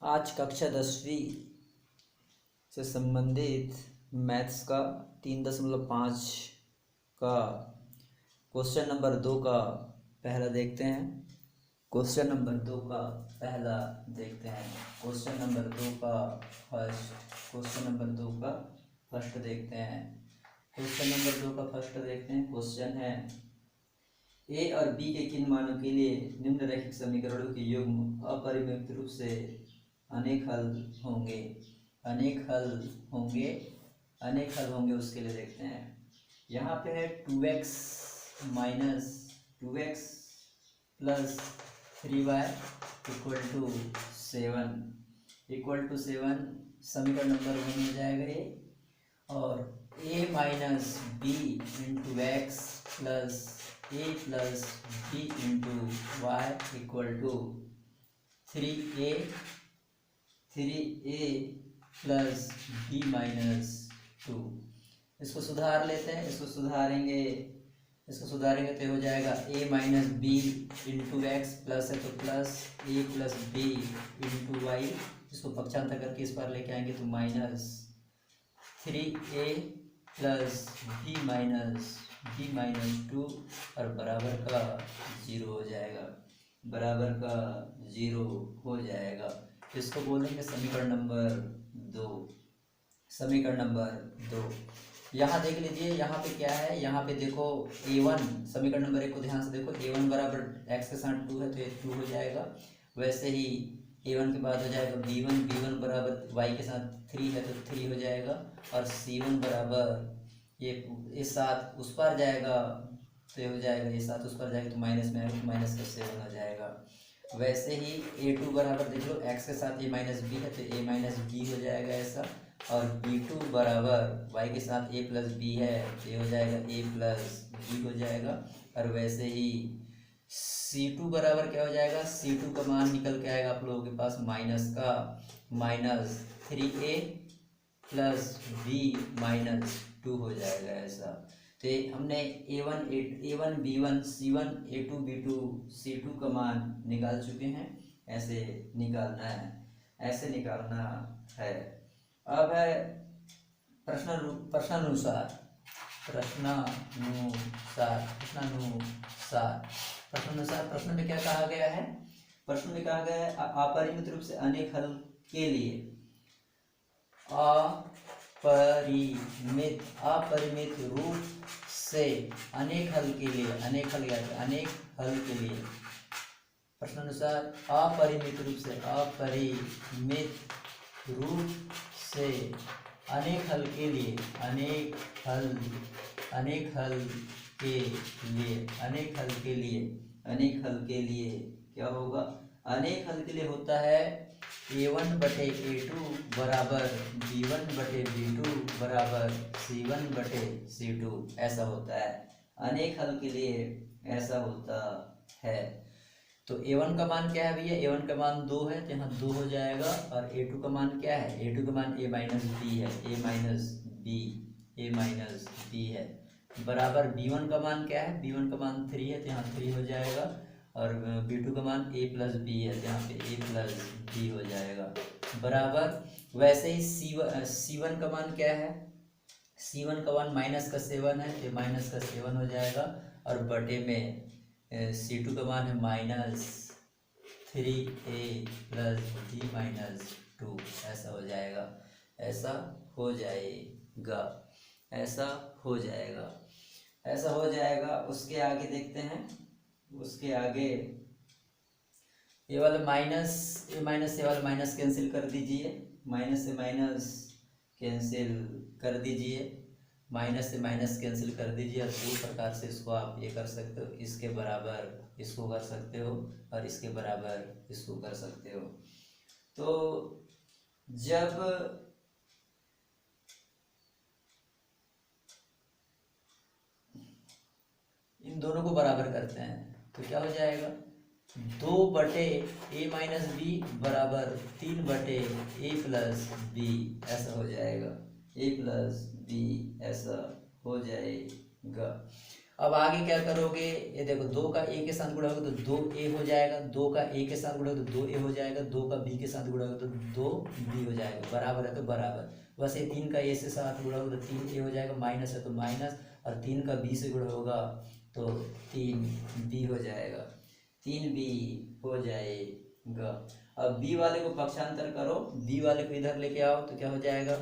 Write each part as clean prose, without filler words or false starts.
आज कक्षा 10वीं से संबंधित मैथ्स का 3.5 का क्वेश्चन नंबर 2 का पहला देखते हैं। क्वेश्चन नंबर 2 का पहला देखते हैं। क्वेश्चन नंबर 2 का फर्स्ट देखते हैं। क्वेश्चन नंबर 2 का फर्स्ट देखते हैं। क्वेश्चन है ए और बी के किन मानों के लिए निम्नलिखित समीकरणों के युग्म अपरिमित रूप से अनेक हल होंगे। उसके लिए देखते हैं। यहाँ पे है 2x minus 2x plus 3y equal to 7 समीकरण नंबर 1 हो जाएगा ये। और a minus B into X plus a plus B into Y equal to 3a plus b minus 2। इसको सुधार लेते हैं। इसको सुधारेंगे तो हो जाएगा a minus B into X plus है तो plus a plus B into Y. इसको पक्षांतर करके इस पर लेके आएंगे तो minus 3a plus b minus 2 और बराबर का 0 हो जाएगा। इसको बोलेंगे समीकरण नंबर 2। यहाँ देख लीजिए, यहाँ पे क्या है। यहाँ पे देखो a1 समीकरण नंबर 1 को ध्यान से देखो। a1 बराबर x के साथ 2 है तो ये 2 हो जाएगा। वैसे ही a1 के बाद हो जाएगा b1 बराबर y के साथ 3 है तो 3 हो जाएगा। और c1 बराबर ये 7 उस पर जाएगा तो ये हो जाएगा, ये 7 उस पर जाएगा तो माइनस में आएगा तो माइनस का 7 हो जाएगा। वैसे ही a2 बराबर देख लो x के साथ a माइनस बी है तो a माइनस बी हो जाएगा ऐसा। और b2 बराबर y के साथ a प्लस बी है तो ये हो जाएगा a प्लस बी हो जाएगा। और वैसे ही c2 बराबर क्या हो जाएगा, c2 का मान निकल के आएगा आप लोगों के पास minus 3a plus b minus 2 हो जाएगा ऐसा। तो हमने a1 b1 c1 a2 b2 c2 का मान निकाल चुके हैं। ऐसे निकालना है। अब है प्रश्नानुसार। प्रश्न में क्या कहा गया है। प्रश्न में कहा गया है अपरिमित रूप से अनेक हल के लिए अपरिमित रूप से अनेक हल के लिए प्रश्नानुसार अपरिमित रूप से अनेक हल के लिए क्या होगा। अनेक हल के लिए होता है a1 बटे a2 बराबर b1 बटे b2 बराबर c1 बटे c2 ऐसा होता है। अनेक हल के लिए ऐसा होता है। तो a1 का मान क्या है भैया, a1 का मान 2 है तो यहाँ 2 हो जाएगा। और a2 का मान क्या है, a2 का मान a माइनस बी है, a माइनस बी है। बराबर b1 का मान क्या है, b1 का मान 3 है तो यहाँ 3 हो जाएगा। और b2 का मान a प्लस बी है तो यहाँ पे a प्लस बी हो जाएगा। बराबर वैसे ही c1 का मान क्या है, c1 का मान माइनस का 7 है तो माइनस का 7 हो जाएगा। और बटे में c2 का मान है minus 3a plus b minus 2 ऐसा हो जाएगा। उसके आगे देखते हैं। उसके आगे ये वाला माइनस ए माइनस से वाला माइनस कैंसिल कर दीजिए। माइनस से माइनस कैंसिल कर दीजिए। और पूरी प्रकार से इसको आप ये कर सकते हो, इसके बराबर इसको कर सकते हो और इसके बराबर इसको कर सकते हो। तो जब इन दोनों को बराबर करते हैं तो क्या हो जाएगा, 2 बटे a माइनस बी बराबर 3 बटे a प्लस बी ऐसा हो जाएगा। अब आगे क्या करोगे, ये देखो 2 का a के साथ गुणा होगा तो 2a हो जाएगा, 2 का a के साथ गुणा होगा तो 2a हो जाएगा, 2 का b के साथ गुणा होगा तो 2b हो जाएगा, बराबर है तो बराबर। वैसे 3 का a से साथ गुणा होगा तो 3a हो जाएगा, माइनस है तो माइनस, और 3 का b से गुणा होगा तो 3b हो जाएगा, 3b हो जाएगा। अब b वाले को पक्षांतर करो, b वाले को इधर लेके आओ तो क्या हो जाएगा,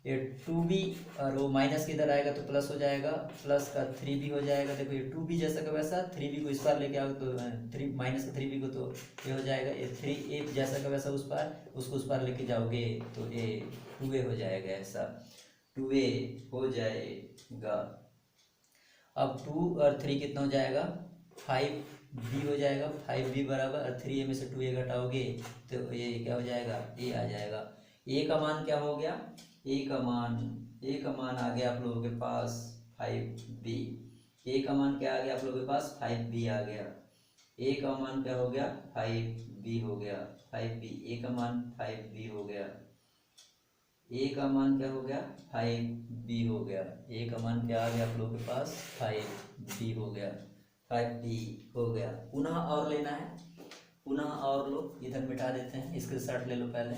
ये 2b, और वो माइनस के इधर आएगा तो प्लस हो जाएगा, प्लस का 3b हो जाएगा। देखो ये 2b जैसा का वैसा, 3b को इस पार लेके आओ तो 3 माइनस का 3b को तो ये हो जाएगा, ये 3a जैसा का वैसा उस पार, उसको उस पार लेके जाओगे तो ये 2a हो जाएगा, ऐसा 2a हो जाएगा। अब 2 और 3 कितना हो जाएगा, 5b हो जाएगा, 5b बराबर, और 3a में से 2a घटाओगे तो ये क्या हो जाएगा, a आ जाएगा। a का मान क्या हो गया, a का मान आ गया आप लोगों के पास 5b, a का मान क्या आ गया आप लोगों के पास, 5b आ गया, a का मान क्या हो गया, 5b हो गया, 5b, a का मान 5b हो गया, a का मान क्या हो गया, 5b हो गया, a का मान क्या आ गया आप लोगों के पास, 5b हो गया, 5b हो गया। पुनः और लेना है, पुनः और लो, इधर मिटा देते हैं, स्क्रीनशॉट ले लो पहले।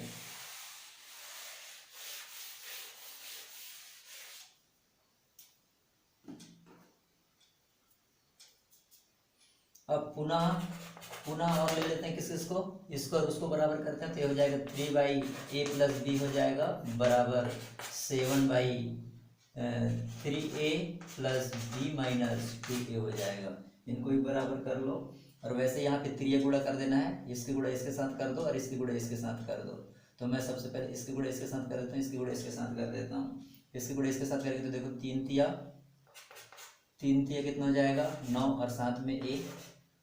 अब पुनः और ले लेते हैं इसको, इसको और उसको बराबर करते हैं तो ये हो जाएगा 3/a प्लस b हो जाएगा बराबर 7/3a plus b minus 2a हो जाएगा। इनको भी बराबर कर लो, और वैसे यहाँ पे 3a गुणा कर देना है, इसकी गुणा इसके साथ कर दो और इसकी गुणा इसके साथ कर दो। तो मैं सबसे पहले इसकी गुणा इसके साथ कर देता हूँ, इसकी गुणा इसके साथ कर देता हूँ। इसकी गुणा इसके साथ करके तो देखो 3 तिया कितना हो जाएगा 9, और साथ में a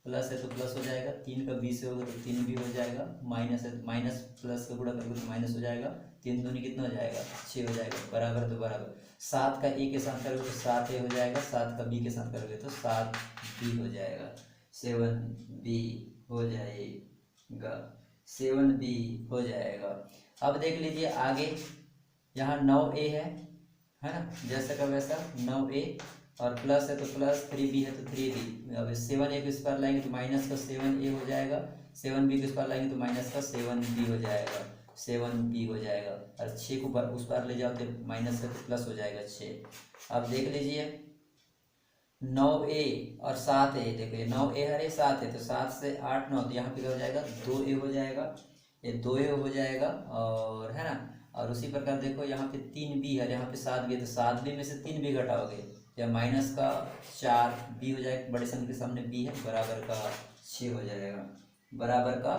प्लस है तो प्लस हो जाएगा, 3 का 20 से होगा तो 3 भी हो जाएगा, माइनस है तो माइनस, प्लस का गुणा करोगे तो माइनस हो जाएगा, 3 दूनी कितना हो जाएगा 6 हो जाएगा, बराबर तो बराबर। 7 का a के साथ करोगे तो 7a हो जाएगा, 7 का b के साथ करोगे तो 7b हो जाएगा, 7b हो जाएगा, 7b हो जाएगा। अब देख लीजिए आगे, यहाँ 9a है ना, जैसा का वैसा 9a, और प्लस है तो प्लस, 3b है तो 3b। अब 7a को इस पार लाएंगे तो माइनस का 7a हो जाएगा, 7b को इस पार लाएंगे तो माइनस का 7b हो जाएगा, 7b हो जाएगा, और 6 को उस पार ले जाओ तो माइनस का तो प्लस हो जाएगा 6। अब देख लीजिए 9a और 7a, देखो ये 9a है 7 है तो 7 से 8 9, तो यहाँ पे क्या हो जाएगा 2a हो जाएगा, ये 2a हो जाएगा, और है ना। और उसी प्रकार देखो यहाँ पे 3b है, यहाँ पे 7b है तो 7b में से 3b घटाओगे या माइनस का 4b हो जाएगा, बड़े संख्या के सामने b है, बराबर का 6 हो जाएगा, बराबर का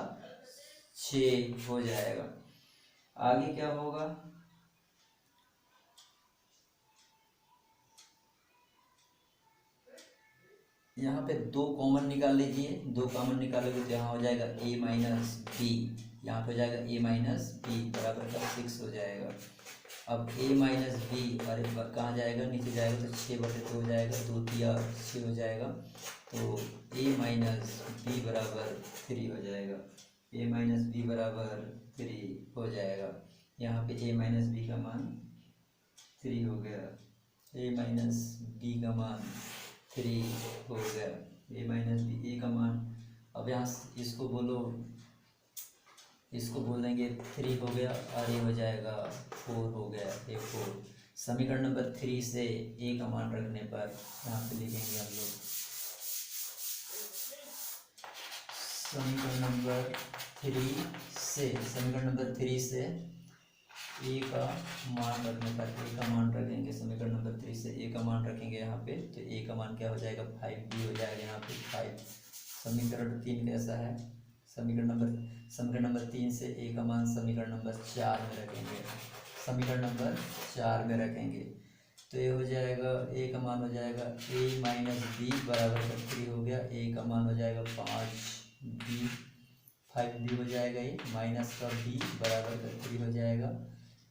6 हो जाएगा। आगे क्या होगा, यहाँ पे 2 कॉमन निकाल लीजिए, 2 कॉमन निकालोगे तो यहाँ हो जाएगा a माइनस बी, यहाँ पे हो जाएगा a माइनस बी बराबर का 6 हो जाएगा। अब a माइनस बी, और कहाँ जाएगा नीचे जाएगा तो 6/2 हो जाएगा, 2 तिया 6 हो जाएगा, तो a माइनस बी बराबर 3 हो जाएगा, a माइनस बी बराबर 3 हो जाएगा। यहाँ पे a माइनस बी का मान 3 हो गया, a माइनस बी का मान 3 हो गया, a माइनस बी, a का मान, अब यहाँ इसको बोलो, इसको बोल देंगे 3 हो गया, और ये हो जाएगा 4 हो गया, ये 4। समीकरण नंबर 3 से a का मान रखने पर यहाँ पे लिखेंगे हम लोग, समीकरण नंबर 3 से a का मान रखने पर, a का मान रखेंगे समीकरण नंबर 3 से a का मान रखेंगे यहाँ पे, तो a का मान क्या हो जाएगा 5b हो जाएगा, यहाँ पे 5। समीकरण 3 कैसा है, समीकरण नंबर 3 से a का मान समीकरण नंबर 4 में रखेंगे, समीकरण नंबर 4 में रखेंगे तो ये हो जाएगा, a का मान हो जाएगा a माइनस बी बराबर का 3 हो गया, a का मान हो जाएगा 5b हो जाएगा, ये माइनस का b बराबर का 3 हो जाएगा,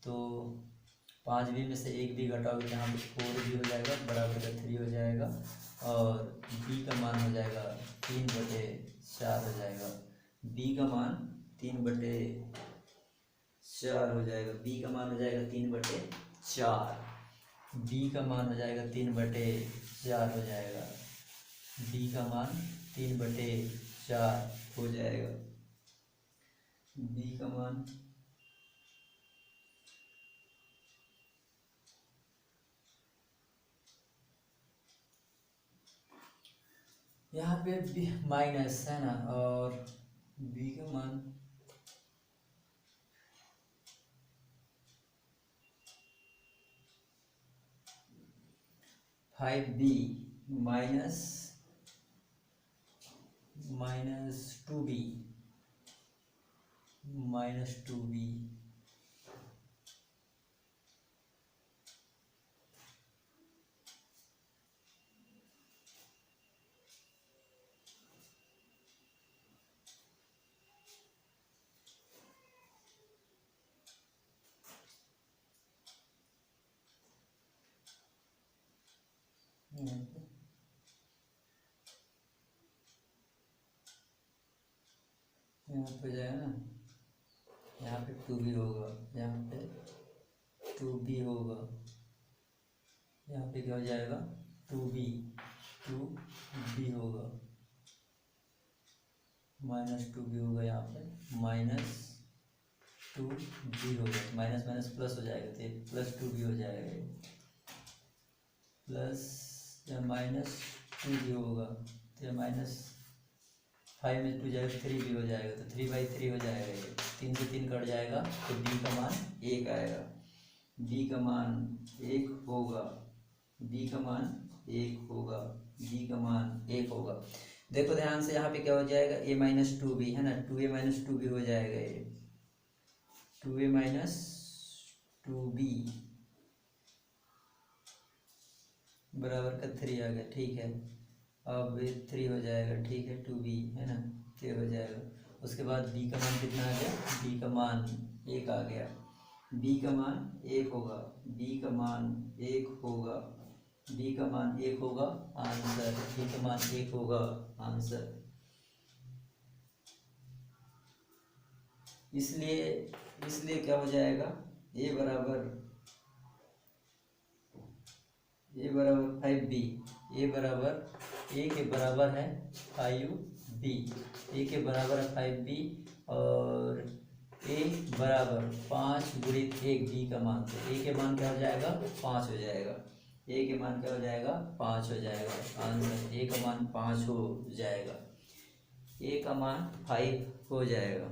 तो 5b में से 1b घटाओगे तो यहाँ पे 4b हो जाएगा, बराबर का 3 हो जाएगा, और b का मान हो जाएगा 3/4 हो जाएगा, b का मान 3/4 हो जाएगा, b का मान हो जाएगा 3/4, b का मान हो जाएगा 3/4 हो जाएगा। बी का मान 3/4 हो जाएगा। बी का मान यहाँ पे माइनस है ना, और बी का मान 5b माइनस 2b यहाँ पे जाएगा ना, यहाँ पे 2b होगा, यहाँ पे 2b होगा, यहाँ पे क्या हो जाएगा 2b होगा, -2b होगा, यहाँ पे -2b होगा, माइनस माइनस प्लस हो जाएगा, तो +2b हो जाएगा, प्लस या -2b होगा, तो -5 में 2 जाएगा 3b हो जाएगा, तो 3/3 हो जाएगा, ये 3 से 3 कट जाएगा, तो b का मान 1 आएगा। b का मान 1 होगा, b का मान 1 होगा, b का मान 1 होगा। देखो ध्यान से, यहाँ पे क्या हो जाएगा a-2b है ना, 2a-2b हो जाएगा, ये 2a-2b बराबर का 3 आ गया, ठीक है। अब 3 हो जाएगा, ठीक है, 2b है ना, 3 हो जाएगा। उसके बाद b का मान कितना आ गया, b का मान 1 आ गया, b का मान 1 होगा, b का मान 1 होगा, b का मान 1 होगा, आंसर b का मान 1 होगा, आंसर। इसलिए क्या हो जाएगा, a बराबर 5b, a के बराबर है 5b, a के बराबर है 5b, और a बराबर 5 गुणित 1 b का मान, तो a के मान क्या हो जाएगा 5 हो जाएगा, a के मान क्या हो जाएगा 5 हो जाएगा, आंसर a का मान 5 हो जाएगा, a का मान 5 हो जाएगा।